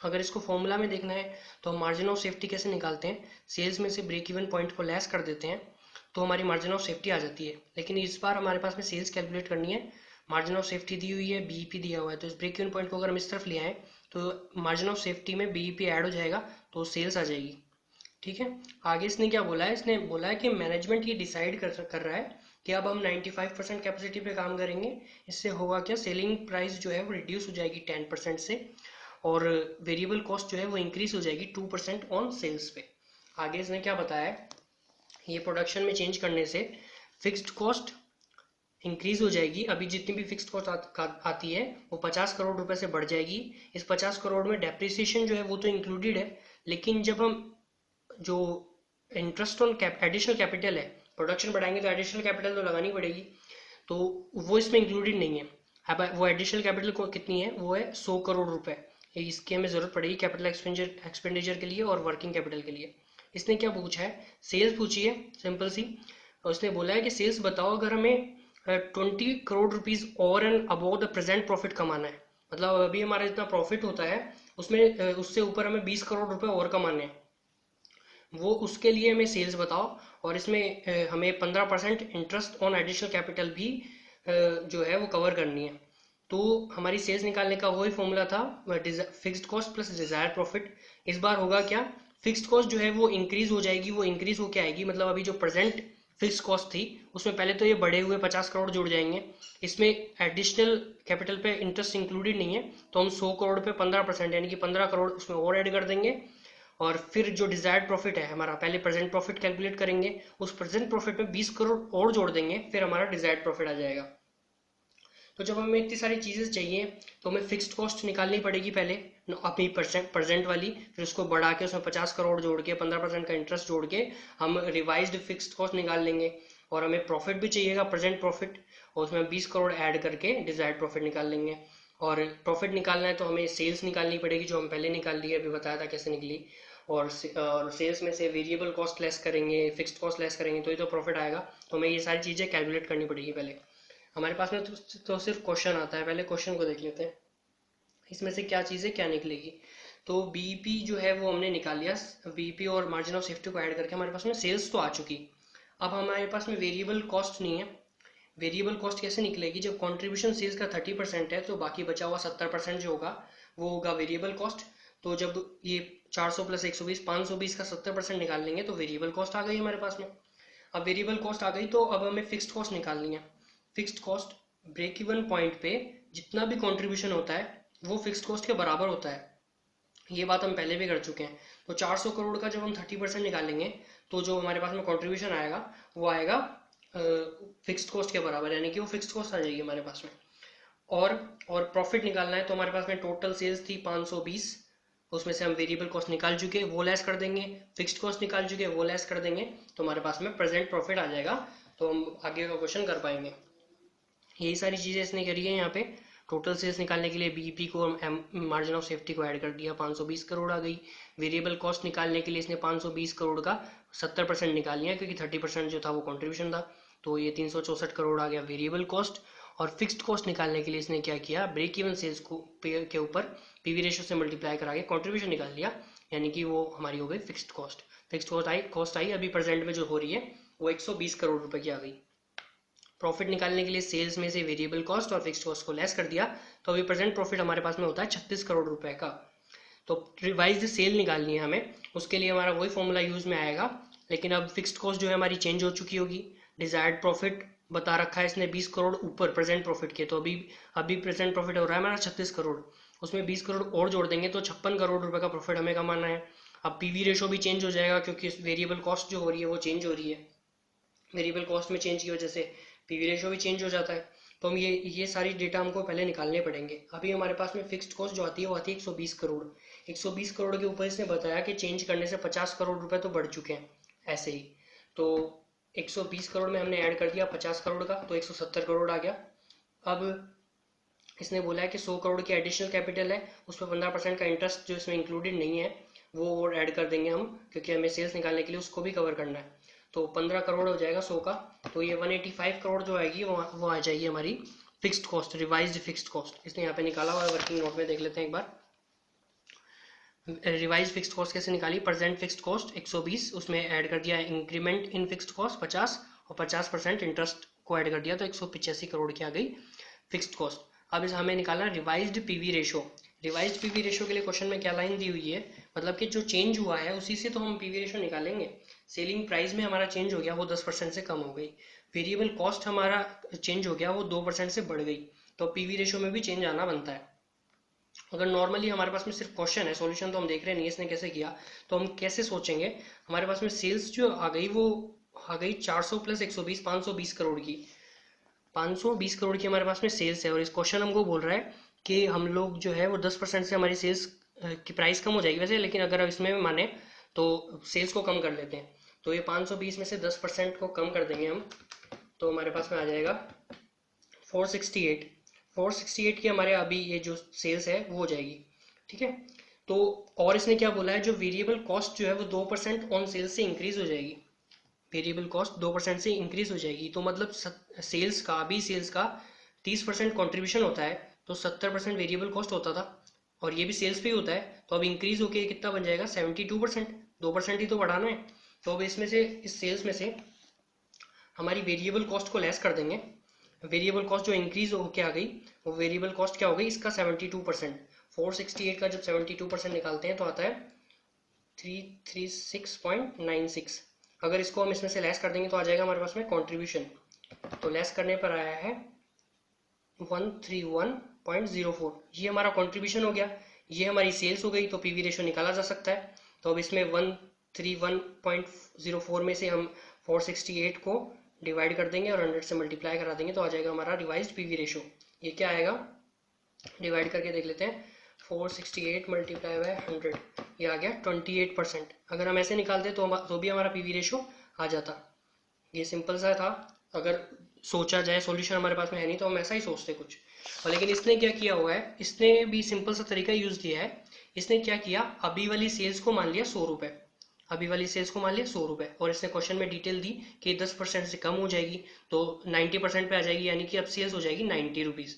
अगर इसको फॉर्मूला में देखना है तो हम मार्जिन ऑफ सेफ्टी कैसे निकालते हैं, सेल्स में से ब्रेक इवन पॉइंट को लेस कर देते हैं तो हमारी मार्जिन ऑफ सेफ्टी आ जाती है। लेकिन इस बार हमारे पास में सेल्स कैलकुलेट करनी है, मार्जिन ऑफ सेफ्टी दी हुई है, बीईपी दिया हुआ है, तो इस ब्रेक इवन पॉइंट को अगर हम इस तरफ ले आए तो मार्जिन ऑफ सेफ्टी में बीईपी ऐड हो जाएगा तो सेल्स आ जाएगी। ठीक है, आगे इसने क्या बोला है, इसने बोला है कि मैनेजमेंट ये डिसाइड कर रहा है कि अब हम 95% कैपेसिटी पे काम करेंगे। इससे होगा क्या, सेलिंग प्राइस जो है वो रिड्यूस हो जाएगी 10% से, और वेरिएबल कॉस्ट जो है वो इंक्रीज हो जाएगी 2% ऑन सेल्स पे। आगे इसने क्या बताया है, ये प्रोडक्शन में चेंज करने से फिक्स्ड कॉस्ट इंक्रीज हो जाएगी। अभी जितनी भी फिक्स्ड कॉस्ट आती है वो 50 करोड़ रुपए से बढ़ जाएगी। इस 50 करोड़ में डेप्रिसिएशन जो है वो तो इंक्लूडेड है, लेकिन जब हम जो इंटरेस्ट ऑन एडिशनल कैपिटल है, प्रोडक्शन बढ़ाएंगे तो एडिशनल कैपिटल तो लगानी पड़ेगी, तो वो इसमें इंक्लूडेड नहीं है। अब वो एडिशनल कैपिटल को कितनी है, वो है 100 करोड़ रुपए, इसकी हमें जरूरत पड़ेगी कैपिटल एक्सपेंडिचर के लिए और वर्किंग कैपिटल के लिए। इसने क्या पूछा है, सेल्स पूछी है सिंपल सी, और उसने बोला है कि सेल्स बताओ अगर हमें 20 करोड़ रुपीज और and above the present profit कमाना है, मतलब अभी हमारा जितना प्रॉफिट होता है उसमें उससे ऊपर हमें 20 करोड़ रुपए और कमाने हैं, वो उसके लिए हमें सेल्स बताओ, और इसमें हमें 15% इंटरेस्ट ऑन एडिशनल कैपिटल भी जो है वो कवर करनी है। तो हमारी सेल्स निकालने का वही फॉर्मूला था, fixed cost plus desired profit. इस बार होगा क्या, फिक्स्ड कॉस्ट जो है वो इंक्रीज हो जाएगी, वो इंक्रीज होके आएगी, मतलब अभी जो प्रेजेंट फिक्स्ड कॉस्ट थी उसमें पहले तो ये बढ़े हुए 50 करोड़ जुड़ जाएंगे, इसमें एडिशनल कैपिटल पे इंटरेस्ट इंक्लूडेड नहीं है, तो हम 100 करोड़ पे 15% यानी कि 15 करोड़ उसमें और ऐड कर देंगे। और फिर जो डिजायर्ड प्रॉफिट है हमारा, पहले प्रेजेंट प्रॉफिट कैलकुलेट करेंगे, उस प्रेजेंट प्रॉफिट में 20 करोड़ और जोड़ देंगे, फिर हमारा डिजायर्ड प्रॉफिट आ जाएगा। तो जब हमें इतनी सारी चीज़ें चाहिए तो हमें फिक्स्ड कॉस्ट निकालनी पड़ेगी पहले अपनी प्रेजेंट वाली, फिर उसको बढ़ा के उसमें 50 करोड़ जोड़ के 15% का इंटरेस्ट जोड़ के हम रिवाइज्ड फिक्स्ड कॉस्ट निकाल लेंगे। और हमें प्रॉफिट भी चाहिएगा, प्रेजेंट प्रॉफिट, और उसमें 20 करोड़ ऐड करके डिजायर्ड प्रॉफिट निकाल लेंगे। और प्रॉफिट निकालना है तो हमें सेल्स निकालनी पड़ेगी, जो हम पहले निकाल ली है, अभी बताया था कैसे निकली। और सेल्स में से वेरिएबल कॉस्ट लेस करेंगे, फिक्स्ड कॉस्ट लेस करेंगे, तो ही तो प्रॉफिट आएगा। तो हमें ये सारी चीज़ें कैलकुलेट करनी पड़ेगी पहले। हमारे पास में तो सिर्फ क्वेश्चन आता है, पहले क्वेश्चन को देख लेते हैं, इसमें से क्या चीज़ें क्या निकलेगी। तो बीईपी जो है वो हमने निकाल लिया, बीईपी और मार्जिन ऑफ सेफ्टी को ऐड करके हमारे पास में सेल्स तो आ चुकी। अब हमारे पास में वेरिएबल कॉस्ट नहीं है। वेरिएबल कॉस्ट कैसे निकलेगी, जब कंट्रीब्यूशन सेल्स का 30% है तो बाकी बचा हुआ 70% जो होगा वो होगा वेरिएबल कॉस्ट। तो जब ये 400 प्लस 120 520 का 70% निकाल लेंगे तो वेरिएबल कॉस्ट आ गई हमारे पास में। अब वेरिएबल कॉस्ट आ गई तो अब हमें फिक्स्ड कॉस्ट निकालनी है। Fixed cost break even point पे जितना भी कंट्रीब्यूशन होता है वो फिक्स्ड कॉस्ट के बराबर होता है, ये बात हम पहले भी कर चुके हैं। तो 400 करोड़ का जब हम 30% निकालेंगे तो जो हमारे पास में कंट्रीब्यूशन आएगा वो आएगा फिक्स्ड कॉस्ट के बराबर, यानी कि वो फिक्स्ड कॉस्ट आ जाएगी हमारे पास में। और प्रॉफिट निकालना है तो हमारे पास में टोटल सेल्स थी 520, उसमें से हम वेरिएबल कॉस्ट निकाल चुके वो लेस कर देंगे, फिक्स्ड कॉस्ट निकाल चुके वो लेस कर देंगे, तो हमारे पास में प्रेजेंट प्रॉफिट आ जाएगा। तो हम आगे का क्वेश्चन कर पाएंगे। यही सारी चीज़ें इसने करी है यहाँ पे। टोटल सेल्स निकालने के लिए बीईपी को मार्जिन ऑफ सेफ्टी को ऐड कर दिया, 520 करोड़ आ गई। वेरिएबल कॉस्ट निकालने के लिए इसने 520 करोड़ का 70% निकाल लिया, क्योंकि 30% जो था वो कंट्रीब्यूशन था, तो ये 364 करोड़ आ गया वेरिएबल कॉस्ट। और फिक्स्ड कॉस्ट निकालने के लिए इसने क्या किया, ब्रेक इवन सेल्स को के ऊपर पीवी रेशियो से मल्टीप्लाई करा के कंट्रीब्यूशन निकाल लिया, यानी कि वो हमारी हो गई फिक्स्ड कॉस्ट। फिक्स्ड कॉस्ट आई अभी प्रेजेंट में जो हो रही है वो 120 करोड़ रुपए की आ गई। प्रॉफिट निकालने के लिए सेल्स में से वेरिएबल कॉस्ट और फिक्स्ड कॉस्ट को लेस कर दिया, तो अभी प्रेजेंट प्रॉफिट हमारे पास में होता है 36 करोड़ रुपए का। तो रिवाइज सेल निकालनी है हमें, उसके लिए हमारा वही फॉर्मूला यूज में आएगा, लेकिन अब फिक्स्ड कॉस्ट जो है हमारी चेंज हो चुकी होगी। डिजायर्ड प्रॉफिट बता रखा है इसने 20 करोड़ ऊपर प्रेजेंट प्रॉफिट के, तो अभी प्रेजेंट प्रॉफिट हो रहा है हमारा 36 करोड़, उसमें 20 करोड़ और जोड़ देंगे तो 56 करोड़ रुपए का प्रॉफिट हमें कमाना है। अब पीवी रेशो भी चेंज हो जाएगा, क्योंकि वेरिएबल कॉस्ट जो हो रही है वो चेंज हो रही है, वेरिएबल कॉस्ट में चेंज की वजह से पीवी रेशो भी चेंज हो जाता है। तो हम ये सारी डेटा हमको पहले निकालने पड़ेंगे। अभी हमारे पास में फिक्स्ड कॉस्ट जो आती है वो आती है 120 करोड़। 120 करोड़ के ऊपर इसने बताया कि चेंज करने से 50 करोड़ रुपए तो बढ़ चुके हैं ऐसे ही। तो 120 करोड़ में हमने ऐड कर दिया 50 करोड़ का, तो 170 करोड़ आ गया। अब इसने बोला है कि 100 करोड़ की एडिशनल कैपिटल है, उसमें 15% का इंटरेस्ट जो इसमें इंक्लूडेड नहीं है वो और ऐड कर देंगे हम, क्योंकि हमें सेल्स निकालने के लिए उसको भी कवर करना है। तो 15 करोड़ हो जाएगा 100 का, तो ये 185 करोड़ जो आएगी वो आ जाएगी हमारी fixed cost, revised fixed cost. इसने यहाँ पे निकाला हुआ है, वर्किंग नोट में देख लेते हैं एक बार। रिवाइज फिक्स्ड कॉस्ट कैसे निकाली, प्रेजेंट फिक्स्ड कॉस्ट 120, उसमें ऐड कर दिया इंक्रीमेंट इन फिक्स्ड कॉस्ट 50 और 50% इंटरेस्ट को ऐड कर दिया, तो 185 करोड़ की आ गई फिक्स्ड कॉस्ट। अब इस हमें निकालना revised PV ratio. Revised PV ratio के लिए क्वेश्चन में क्या लाइन दी हुई है, मतलब कि जो चेंज हुआ है उसी से तो हम पीवी रेशो निकालेंगे। सेलिंग प्राइस में हमारा चेंज हो गया, वो 10% से कम हो गई। वेरिएबल कॉस्ट हमारा चेंज हो गया, वो 2% से बढ़ गई, तो पीवी रेशो में भी चेंज आना बनता है। अगर नॉर्मली हमारे पास में सिर्फ क्वेश्चन है, सॉल्यूशन तो हम देख रहे नहीं इसने कैसे किया, तो हम कैसे सोचेंगे। हमारे पास में सेल्स जो आ गई वो आ गई 400 प्लस 120 520 करोड़ की। 520 करोड़ की हमारे पास में सेल्स है, और इस क्वेश्चन हमको बोल रहा है कि हम लोग जो है वो 10% से हमारी सेल्स की प्राइस कम हो जाएगी वैसे, लेकिन अगर इसमें माने तो सेल्स को कम कर लेते हैं, तो ये 520 में से 10% को कम कर देंगे हम, तो हमारे पास में आ जाएगा 468। 468 की हमारे अभी ये जो सेल्स है वो हो जाएगी, ठीक है। तो और इसने क्या बोला है, जो वेरिएबल कॉस्ट जो है वो 2% ऑन सेल्स से इंक्रीज हो जाएगी। वेरिएबल कॉस्ट 2% से इंक्रीज हो जाएगी, तो मतलब सेल्स का 30% कॉन्ट्रीब्यूशन होता है, तो 70% वेरिएबल कॉस्ट होता था, और ये भी सेल्स पे ही होता है, तो अब इंक्रीज होके कितना बन जाएगा 72%। 2% ही तो बढ़ाना है, तो अब इसमें से इस सेल्स में से हमारी वेरिएबल कॉस्ट को लेस कर देंगे। वेरिएबल कॉस्ट जो इंक्रीज होके आ गई, वो वेरिएबल कॉस्ट क्या हो गई इसका 72%। 468 का जब 72% निकालते हैं तो आता है 336.96। अगर इसको हम इसमें से लेस कर देंगे तो आ जाएगा हमारे पास में कंट्रीब्यूशन। तो लेस करने पर आया है 131.04, ये हमारा कंट्रीब्यूशन हो गया। ये हमारी सेल्स हो गई, तो पीवी रेशो निकाला जा सकता है। तो अब इसमें 131.04 में से हम 468 को डिवाइड कर देंगे और 100 से मल्टीप्लाई करा देंगे तो आ जाएगा हमारा रिवाइज्ड पीवी रेशो। ये क्या आएगा, डिवाइड करके देख लेते हैं, 468 मल्टीप्लाई बाय 100, ये आ गया 28%। अगर हम ऐसे निकालते तो भी हमारा पीवी रेशो आ जाता। ये सिंपल सा था, अगर सोचा जाए, सॉल्यूशन हमारे पास में है नहीं तो हम ऐसा ही सोचते कुछ। और लेकिन इसने क्या किया हुआ है, इसने भी सिंपल सा तरीका यूज किया है। इसने क्या किया, अभी वाली सेल्स को मान लिया 100 रुपए, अभी वाली सेल्स को मान लिया 100 रुपए, और इसने क्वेश्चन में डिटेल दी कि 10% से कम हो जाएगी तो 90% पे आ जाएगी, यानी कि अब सेल्स हो जाएगी 90 रुपीज़।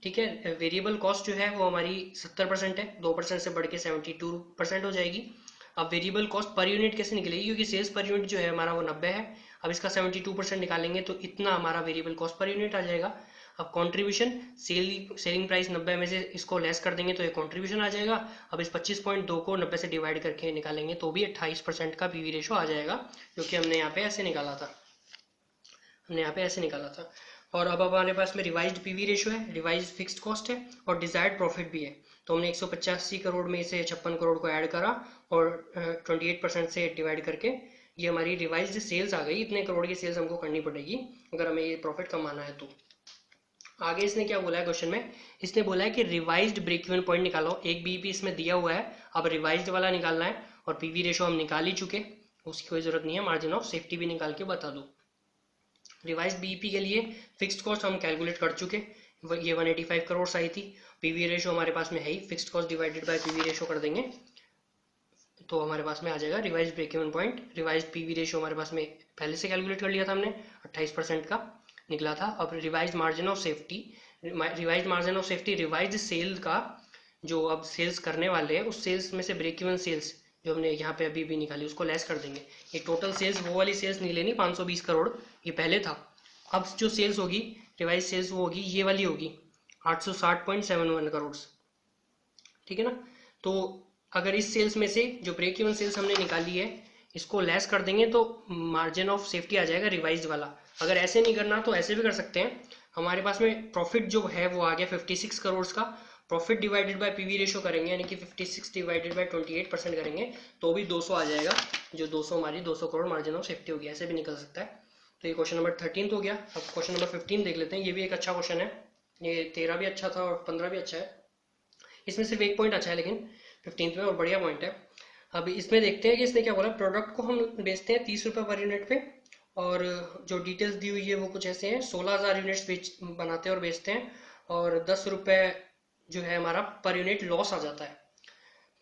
ठीक है, वेरिएबल कॉस्ट जो है वो हमारी 70% है, 2% से बढ़ के 72% हो जाएगी। अब वेरिएबल कॉस्ट पर यूनिट कैसे निकलेगी, क्योंकि सेल्स पर यूनिट जो है हमारा वो 90 है। अब इसका 72% निकालेंगे तो इतना हमारा वेरिएबल कॉस्ट पर यूनिट आ जाएगा। अब कंट्रीब्यूशन, सेलिंग प्राइस 90 में से इसको लेस कर देंगे तो ये कंट्रीब्यूशन आ जाएगा। अब इस 25.2 को 90 से डिवाइड करके निकालेंगे तो भी 28% का पीवी रेशो आ जाएगा, जो कि हमने यहाँ पे ऐसे निकाला था, और अब हमारे पास में रिवाइज्ड पीवी रेशो है, रिवाइज्ड फिक्स्ड कॉस्ट है और डिजायर्ड प्रॉफिट भी है। तो हमने 185 करोड़ में से 56 करोड़ को ऐड करा और 28% से डिवाइड करके ये हमारी रिवाइज्ड सेल्स आ गई। इतने करोड़ की सेल्स हमको करनी पड़ेगी अगर हमें ये प्रॉफिट कमाना है तो। आगे इसने क्या बोला है क्वेश्चन में, इसने बोला है कि रिवाइज्ड ब्रेक इवन पॉइंट निकालो। एक बीईपी इसमें दिया हुआ है, अब रिवाइज्ड वाला निकालना है, और पीवी रेशो हम निकाल ही चुके, उसकी कोई जरूरत नहीं है, मार्जिन ऑफ सेफ्टी भी निकाल के बता दो। रिवाइज्ड बीईपी के लिए फिक्स्ड कॉस्ट हम कैलकुलेट कर चुके, ये 185 करोड़ आई थी। पीवी रेशो हमारे पास में है ही, fixed cost divided by PV ratio कर देंगे तो हमारे पास में आ जाएगा revise break even point. Revise PV ratio हमारे पास में पहले से कैलकुलेट कर लिया था हमने, 28% का निकला था। अब revise margin of safety, revise sale का जो अब सेल्स करने वाले हैं उस सेल्स में से ब्रेक इवन सेल्स जो हमने यहाँ पे अभी भी निकाली उसको लेस कर देंगे। ये टोटल सेल्स वो वाली सेल्स नहीं लेनी 520 करोड़, ये पहले था। अब जो सेल्स होगी, रिवाइज सेल्स वो होगी, ये वाली होगी 860.71 करोड़। ठीक है ना, तो अगर इस सेल्स में से जो ब्रेक इवन सेल्स हमने निकाली है इसको लेस कर देंगे तो मार्जिन ऑफ सेफ्टी आ जाएगा रिवाइज्ड वाला। अगर ऐसे नहीं करना तो ऐसे भी कर सकते हैं। हमारे पास में प्रॉफिट जो है वो आ गया 56 करोड़ का, profit divided by PV ratio करेंगे, यानी कि 56 डिवाइडेड बाय 28% करेंगे तो भी 200 आ जाएगा, जो 200 हमारी 200 करोड़ मार्जिन ऑफ सेफ्टी होगी। ऐसे भी निकल सकता है। तो ये क्वेश्चन नंबर 13 हो गया। अब क्वेश्चन नंबर 15 देख लेते हैं। ये भी एक अच्छा क्वेश्चन है, ये 13 भी अच्छा था और 15 भी अच्छा है। इसमें सिर्फ एक पॉइंट अच्छा है लेकिन 15 में, और बढ़िया पॉइंट है। अब इसमें देखते हैं कि इसने क्या बोला, प्रोडक्ट को हम बेचते हैं 30 रुपये पर यूनिट पे, और जो डिटेल्स दी हुई है वो कुछ ऐसे हैं, 16,000 यूनिट्स बनाते हैं और बेचते हैं, और 10 रुपये जो है हमारा पर यूनिट लॉस आ जाता है।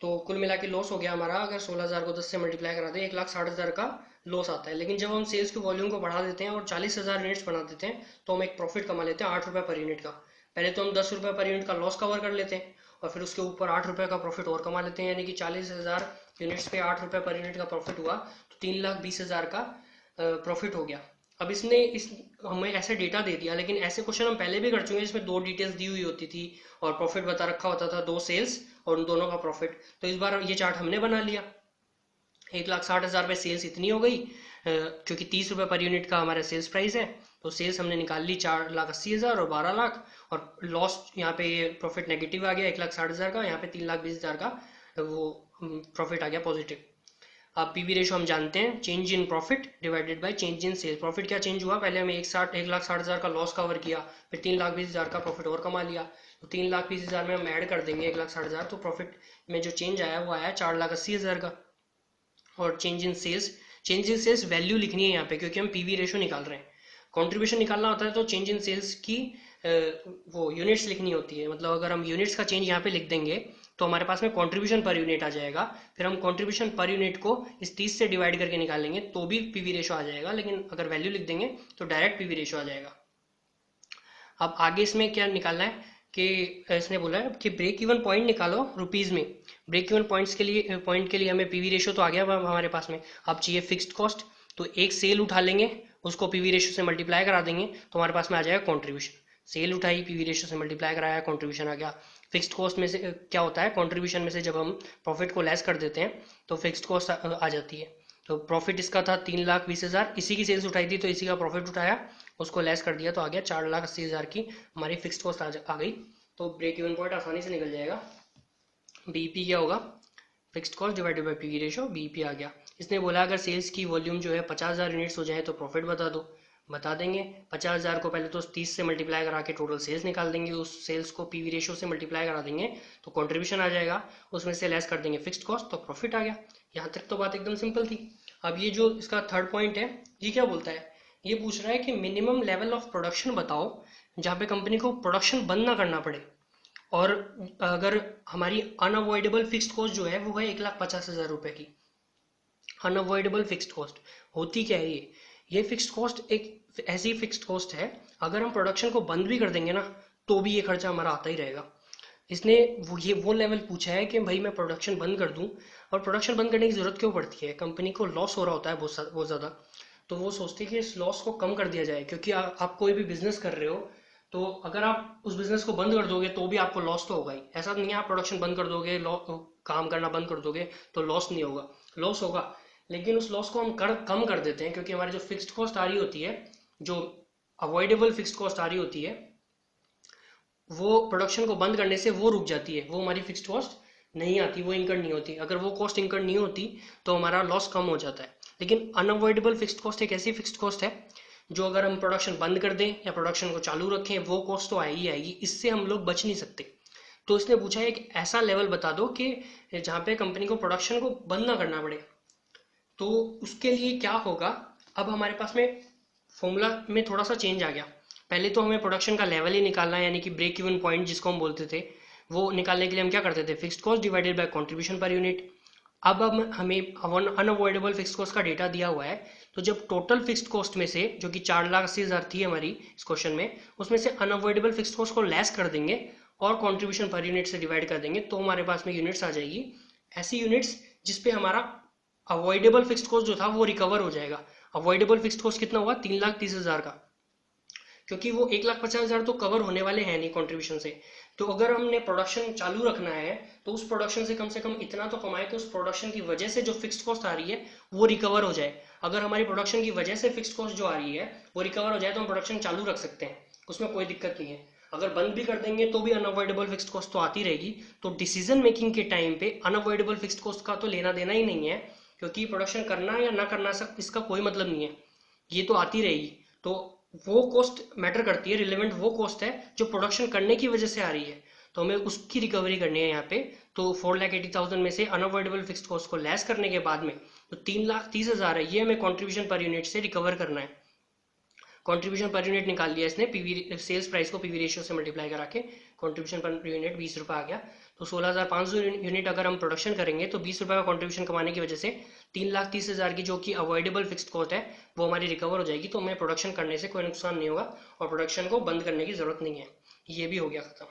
तो कुल मिला के लॉस हो गया हमारा, अगर 16,000 को 10 से मल्टीप्लाई करा दें 1,60,000 का लॉस आता है। लेकिन जब हम सेल्स की वॉल्यूम को बढ़ा देते हैं और 40,000 यूनिट्स बना देते हैं तो हम एक प्रॉफिट कमा लेते हैं 8 रुपये पर यूनिट का। पहले तो हम 10 रुपये पर यूनिट का लॉस कवर कर लेते हैं और फिर उसके ऊपर 8 रुपये का प्रॉफिट और कमा लेते हैं, यानी कि 40,000 यूनिट्स पे 8 रुपये पर यूनिट का प्रॉफिट हुआ तो 3,20,000 का प्रॉफिट हो गया। अब इसने हमें ऐसे डेटा दे दिया, लेकिन ऐसे क्वेश्चन हम पहले भी कर चुके हैं जिसमें दो डिटेल्स दी हुई होती थी और प्रॉफिट बता रखा होता था, दो सेल्स और उन दोनों का प्रॉफिट। तो इस बार ये चार्ट हमने बना लिया। 1,60,000 पे सेल्स इतनी हो गई, क्योंकि 30 रुपये पर यूनिट का हमारा सेल्स प्राइस है, तो सेल्स हमने निकाल ली 4,80,000 और 12 लाख, और लॉस यहाँ पे प्रॉफिट नेगेटिव आ गया 1,60,000 का, यहाँ पे 3,20,000 का वो प्रॉफिट आ गया पॉजिटिव। अब पीवी रेशो हम जानते हैं, change in profit divided by change in sales. Profit क्या चेंज हुआ, पहले हमें 1,60,000 का लॉस कवर किया, फिर 3,20,000 का प्रॉफिट और कमा लिया, तो 3,20,000 में हम ऐड कर देंगे 1,60,000, तो प्रॉफिट में जो चेंज आया वो आया 4,80,000 का। और चेंज इन सेल्स वैल्यू लिखनी है यहाँ पे, क्योंकि हम पीवी रेशो निकाल रहे हैं। कंट्रीब्यूशन निकालना होता है तो चेंज इन सेल्स की वो यूनिट्स लिखनी होती है। मतलब अगर हम यूनिट्स का चेंज यहाँ पे लिख देंगे तो हमारे पास में कंट्रीब्यूशन पर यूनिट आ जाएगा, फिर हम कंट्रीब्यूशन पर यूनिट को इस 30 से डिवाइड करके निकालेंगे तो भी पीवी रेशो आ जाएगा, लेकिन अगर वैल्यू लिख देंगे तो डायरेक्ट पीवी रेशो आ जाएगा। अब आगे इसमें क्या निकालना है कि इसने बोला है कि ब्रेक इवन पॉइंट निकालो रुपीज में। ब्रेक इवन पॉइंट के लिए हमें पीवी रेशो तो आ गया हमारे पास में, अब चाहिए फिक्स्ड कॉस्ट। तो एक सेल उठा लेंगे, उसको पीवी रेशियो से मल्टीप्लाई करा देंगे तो हमारे पास में आ जाएगा कॉन्ट्रीब्यूशन। सेल उठाई, पीवी रेशियो से मल्टीप्लाई कराया, कॉन्ट्रीब्यूशन आ गया। फिक्स्ड कॉस्ट में से क्या होता है, कॉन्ट्रीब्यूशन में से जब हम प्रॉफिट को लेस कर देते हैं तो फिक्स्ड कॉस्ट आ जाती है। तो प्रॉफिट इसका था 3,20,000, इसी की सेल्स उठाई थी तो इसी का प्रॉफिट उठाया, उसको लेस कर दिया तो आ गया 4,80,000 की हमारी फिक्स्ड कॉस्ट आ गई। तो ब्रेक इवन पॉइंट आसानी से निकल जाएगा। बीईपी क्या होगा, fixed cost divided by PV ratio, BEP आ गया। इसने बोला अगर सेल्स की वॉल्यूम जो है 50,000 यूनिट्स हो जाए तो प्रॉफिट बता दो, बता देंगे। 50,000 को पहले तो 30 से मल्टीप्लाई करा के टोटल सेल्स निकाल देंगे, उस सेल्स को पीवी रेशियो से मल्टीप्लाई करा देंगे तो कंट्रीब्यूशन आ जाएगा, उसमें से लेस कर देंगे फिक्स्ड कॉस्ट तो प्रॉफिट आ गया। यहाँ तक तो बात एकदम सिंपल थी। अब ये जो इसका थर्ड पॉइंट है, ये क्या बोलता है, ये पूछ रहा है कि मिनिमम लेवल ऑफ प्रोडक्शन बताओ जहाँ पे कंपनी को प्रोडक्शन बंद ना करना पड़े, और अगर हमारी अनअवॉइडेबल फिक्स्ड कॉस्ट जो है वो है 1,50,000 रुपए की। अनअवॉइडेबल फिक्स्ड कॉस्ट होती क्या है, ये फिक्स्ड कॉस्ट एक ऐसी फिक्स्ड कॉस्ट है, अगर हम प्रोडक्शन को बंद भी कर देंगे ना तो भी ये खर्चा हमारा आता ही रहेगा। इसने वो लेवल पूछा है कि भाई मैं प्रोडक्शन बंद कर दूं, और प्रोडक्शन बंद करने की जरूरत क्यों पड़ती है, कंपनी को लॉस हो रहा होता है बहुत ज़्यादा, तो वो सोचती है कि इस लॉस को कम कर दिया जाए। क्योंकि आप कोई भी बिजनेस कर रहे हो तो अगर आप उस बिजनेस को बंद कर दोगे तो भी आपको लॉस तो होगा ही। ऐसा नहीं है आप प्रोडक्शन बंद कर दोगे, काम करना बंद कर दोगे तो लॉस नहीं होगा, लॉस होगा, लेकिन उस लॉस को हम कम कर देते हैं, क्योंकि हमारी जो फिक्स्ड कॉस्ट आ रही होती है, जो अवॉइडेबल फिक्स्ड कॉस्ट आ रही होती है, वो प्रोडक्शन को बंद करने से वो रुक जाती है, वो हमारी फिक्स्ड कॉस्ट नहीं आती, वो इंकर्ड नहीं होती। अगर वो कॉस्ट इंकर्ड नहीं होती तो हमारा लॉस कम हो जाता है। लेकिन अनअवॉइडेबल फिक्स्ड कॉस्ट एक ऐसी फिक्स्ड कॉस्ट है जो अगर हम प्रोडक्शन बंद कर दें या प्रोडक्शन को चालू रखें वो कॉस्ट तो आएगी आएगी, इससे हम लोग बच नहीं सकते। तो इसने पूछा है एक ऐसा लेवल बता दो कि जहाँ पे कंपनी को प्रोडक्शन को बंद ना करना पड़े। तो उसके लिए क्या होगा, अब हमारे पास में फॉर्मूला में थोड़ा सा चेंज आ गया। पहले तो हमें प्रोडक्शन का लेवल ही निकालना है, यानी कि ब्रेक इवन पॉइंट जिसको हम बोलते थे, वो निकालने के लिए हम क्या करते थे, fixed cost divided by contribution per unit. अब हमें अनअवॉइडेबल फिक्स्ड कॉस्ट का डेटा दिया हुआ है, तो जब टोटल फिक्स्ड कॉस्ट में से जो कि 4,80,000 थी हमारी इस क्वेश्चन में, उसमें से अनअवॉइडेबल फिक्स्ड कॉस्ट को लेस कर देंगे और कंट्रीब्यूशन पर यूनिट से डिवाइड कर देंगे, तो हमारे पास में यूनिट्स आ जाएगी, ऐसी यूनिट्स जिसपे हमारा अवॉइडेबल फिक्स्ड कॉस्ट जो था वो रिकवर हो जाएगा। अवॉइडेबल फिक्स्ड कॉस्ट कितना हुआ, 3,30,000 का, क्योंकि वो 1,50,000 तो कवर होने वाले हैं नहीं कंट्रीब्यूशन से। तो अगर हमने प्रोडक्शन चालू रखना है तो उस प्रोडक्शन से कम इतना तो कमाए कि उस प्रोडक्शन की वजह से जो फिक्स्ड कॉस्ट आ रही है वो रिकवर हो जाए। अगर हमारी प्रोडक्शन की वजह से फिक्स्ड कॉस्ट जो आ रही है वो रिकवर हो जाए तो हम प्रोडक्शन चालू रख सकते हैं, उसमें कोई दिक्कत नहीं है। अगर बंद भी कर देंगे तो भी अनअवॉइडेबल फिक्स्ड कॉस्ट तो आती रहेगी। तो डिसीजन मेकिंग के टाइम पे अनअवॉइडेबल फिक्स्ड कॉस्ट का तो लेना देना ही नहीं है, क्योंकि प्रोडक्शन करना या ना करना सब इसका कोई मतलब नहीं है, ये तो आती रहेगी। तो वो कॉस्ट मैटर करती है, रिलेवेंट वो कॉस्ट है जो प्रोडक्शन करने की वजह से आ रही है, तो हमें उसकी रिकवरी करनी है यहाँ पे। तो 4,80,000 में से अनअवॉइडेबल फिक्स्ड कॉस्ट को लेस करने के बाद में तो 3,30,000 है, ये हमें कंट्रीब्यूशन पर यूनिट से रिकवर करना है। कंट्रीब्यूशन पर यूनिट निकाल लिया इसने, पीवी सेल्स प्राइस को पीवी रेशियो से मल्टीप्लाई करा के, कंट्रीब्यूशन पर यूनिट 20 रुपये आ गया। तो 16,500 यूनिट अगर हम प्रोडक्शन करेंगे तो 20 रुपये का कंट्रीब्यूशन कमाने की वजह से 3,30,000 की जो कि अवॉइडेबल फिक्स्ड कॉस्ट है वो हमारी रिकवर हो जाएगी। तो हमें प्रोडक्शन करने से कोई नुकसान नहीं होगा और प्रोडक्शन को बंद करने की जरूरत नहीं है। ये भी हो गया खत्म।